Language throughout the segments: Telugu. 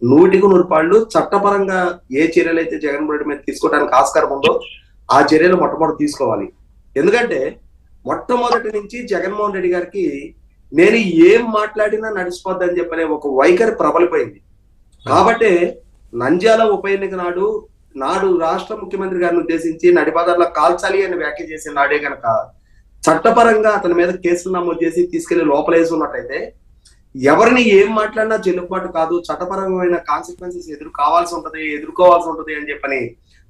100కి 100 చట్టపరంగా ఏ చర్యలు అయితే జగన్మోహన్ రెడ్డి మీద తీసుకోవడానికి ఆస్కారం ఉందో ఆ చర్యలు మొట్టమొదటి తీసుకోవాలి. ఎందుకంటే మొట్టమొదటి నుంచి జగన్మోహన్ రెడ్డి గారికి నేను ఏం మాట్లాడినా నడిచిపోద్దని చెప్పనే ఒక వైఖరి ప్రబలిపోయింది. కాబట్టి నంద్యాల ఉప ఎన్నిక నాడు రాష్ట్ర ముఖ్యమంత్రి గారిని ఉద్దేశించి నడిపాదార్లో కాల్చాలి అని వ్యాఖ్య చేసిన నాడే గనక చట్టపరంగా అతని మీద కేసులు నమోదు చేసి తీసుకెళ్లి లోపలేసి ఉన్నట్టయితే ఎవరిని ఏం మాట్లాడినా చెల్లుబాటు కాదు, చట్టపరమైన కాన్సిక్వెన్సెస్ ఎదుర్కోవాల్సి ఉంటది అని చెప్పని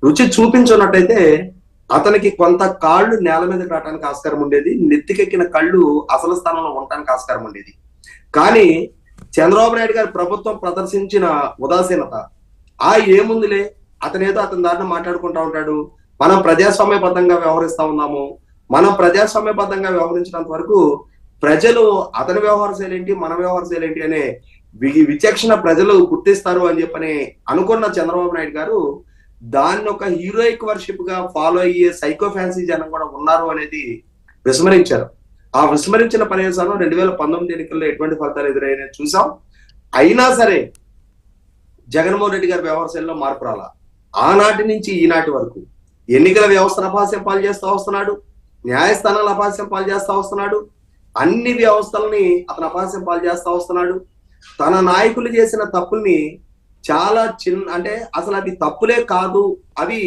రుచి చూపించున్నట్టయితే అతనికి కొంత కాళ్ళు నేల మీద రావడానికి ఆస్కారం ఉండేది, నెత్తికెక్కిన కళ్ళు అసలు స్థానంలో ఉండటానికి ఆస్కారం ఉండేది. కానీ చంద్రబాబు నాయుడు గారి ప్రభుత్వం ప్రదర్శించిన ఉదాసీనత ఏముందిలే, అతనేదో అతని దారిని మాట్లాడుకుంటా ఉంటాడు, మనం ప్రజాస్వామ్యబద్ధంగా వ్యవహరిస్తా ఉన్నాము, మనం ప్రజాస్వామ్యబద్ధంగా వ్యవహరించినంత వరకు ప్రజలు అతని వ్యవహార శైలి ఏంటి మన వ్యవహార శైలి ఏంటి అనే విచక్షణ ప్రజలు గుర్తిస్తారు అని చెప్పని అనుకున్న చంద్రబాబు నాయుడు గారు దాన్ని ఒక హీరోయిక్ వర్షిప్ గా ఫాలో అయ్యే సైకో ఫ్యాన్సీ జనం కూడా ఉన్నారు అనేది విస్మరించారు. ఆ విస్మరించిన పర్యవసానం 2019 ఎన్నికల్లో ఎటువంటి ఫలితాలు ఎదురైనా చూసాం. అయినా సరే జగన్మోహన్ రెడ్డి గారి వ్యవహార శైలిలో మార్పు రాలా. ఆనాటి నుంచి ఈనాటి వరకు ఎన్నికల వ్యవస్థను అపహాస్యం పాలు చేస్తూ వస్తున్నాడు, న్యాయస్థానాలు అపహాస్యం పాలు చేస్తూ వస్తున్నాడు, అన్ని వ్యవస్థలని అతను అపహాస్యం పాలు చేస్తూ వస్తున్నాడు. తన నాయకులు చేసిన తప్పుల్ని చాలా అంటే అసలు అవి తప్పులే కాదు, అవి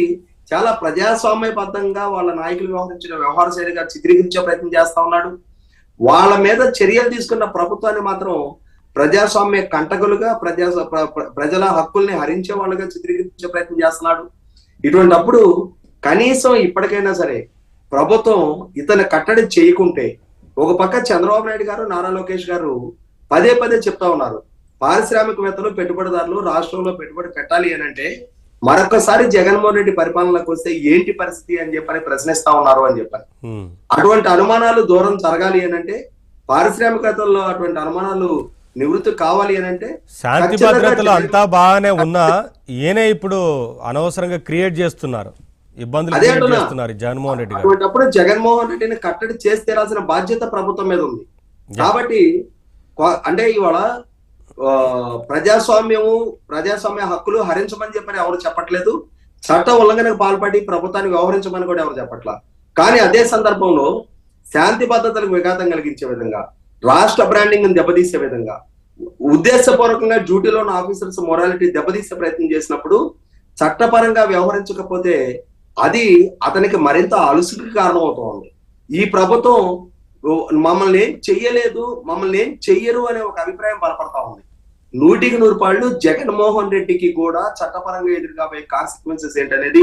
చాలా ప్రజాస్వామ్యబద్ధంగా వాళ్ళ నాయకులు వ్యవహరించిన వ్యవహార శైలిగా చిత్రీకరించే ప్రయత్నం చేస్తా ఉన్నాడు. వాళ్ళ మీద చర్యలు తీసుకున్న ప్రభుత్వాన్ని మాత్రం ప్రజాస్వామ్య కంటకులుగా ప్రజల హక్కుల్ని హరించే వాళ్ళుగా చిత్రీకరించే ప్రయత్నం చేస్తున్నాడు. ఇటువంటప్పుడు కనీసం ఇప్పటికైనా సరే ప్రభుత్వం ఇతను కట్టడి చేయకుంటే, ఒక పక్క చంద్రబాబు నాయుడు గారు నారా లోకేష్ గారు పదే చెప్తా ఉన్నారు పారిశ్రామికవేత్తలు పెట్టుబడిదారులు రాష్ట్రంలో పెట్టుబడి పెట్టాలి అని అంటే మరొకసారి జగన్మోహన్ రెడ్డి పరిపాలనకు వస్తే ఏంటి పరిస్థితి అని చెప్పని ప్రశ్నిస్తా ఉన్నారు అని చెప్పారు. అటువంటి అనుమానాలు దూరం జరగాలి అని అంటే, పారిశ్రామికవేత్తల్లో అటువంటి అనుమానాలు నివృత్తి కావాలి అని అంటే, శాంతి భద్రతలు అంతా బాగానే ఉన్నా ఈయనే ఇప్పుడు అనవసరంగా క్రియేట్ చేస్తున్నారు, ఇబ్బందులు చేస్తున్నారు జగన్మోహన్ రెడ్డి గారు. అటువంటిప్పుడు జగన్మోహన్ రెడ్డిని కట్టడి చేసి తీరాల్సిన బాధ్యత ప్రభుత్వం మీద ఉంది. కాబట్టి అంటే ఇవాళ ప్రజాస్వామ్య హక్కులు హరించమని చెప్పని ఎవరు చెప్పట్లేదు, చట్ట ఉల్లంఘనకు పాల్పడి ప్రభుత్వాన్ని వ్యవహరించమని కూడా ఎవరు చెప్పట్లా. కానీ అదే సందర్భంలో శాంతి భద్రతలకు విఘాతం కలిగించే విధంగా, రాష్ట్ర బ్రాండింగ్ దెబ్బతీసే విధంగా, ఉద్దేశపూర్వకంగా డ్యూటీలో ఉన్న ఆఫీసర్స్ మొరాలిటీ దెబ్బతీసే ప్రయత్నం చేసినప్పుడు చట్టపరంగా వ్యవహరించకపోతే అది అతనికి మరింత అలుసుకి కారణమవుతోంది. ఈ ప్రభుత్వం మమ్మల్ని ఏం చెయ్యలేదు, మమ్మల్ని ఏం చెయ్యరు అనే ఒక అభిప్రాయం బలపడతా ఉంది. 100కి 100 జగన్మోహన్ రెడ్డికి కూడా చట్టపరంగా ఎదురుగాబోయే కాన్సిక్వెన్సెస్ ఏంటనేది